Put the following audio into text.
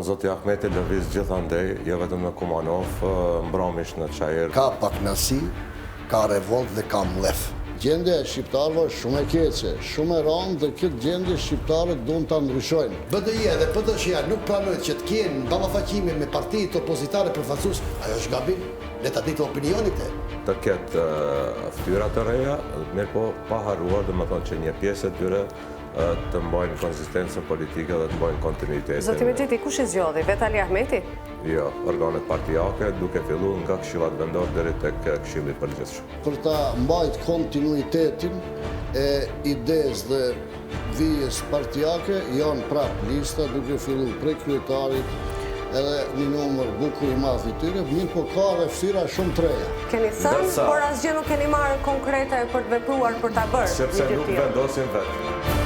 Zoti Ahmeti lëviz gjithandej, jo vetëm në Kumanov, mbramish në Çajër. Ka paknasi, ka revolt dhe ka mlef. Gjendja e shqiptarëve është shumë e keqe, shumë e rëndë dhe këtë gjendje shqiptarët duan ta ndryshojnë. BDI dhe PDSH-ja nuk pranojnë që të kenë ballafaqime me partitë opozitare përfaqësues, ajo është gabim. Le ta ditë opinionit e. Të ketë fytyra të reja, mirë po pa harruar, domethënë që një pjesë e tyre të mbajnë konsistencën politike dhe të mbajnë kontinuitetin. Zoti Mexhiti, kush i zgjodhi? Vetë Ali Ahmeti? Jo, organet partijake, duke filluar nga këshillat vendor deri tek Këshilli i Përgjithshëm. Për ta mbajtur kontinuitetin e idesë dhe vijës partijake, janë prapë lista duke filluar prej kryetarit edhe një numër bukur i madh i tyre, mirë po ka dhe fytyra shumë të reja. Keni thënë, por asgjë nuk keni marrë konkrete për të vepruar për ta bërë. Sepse nuk vendosin vetë.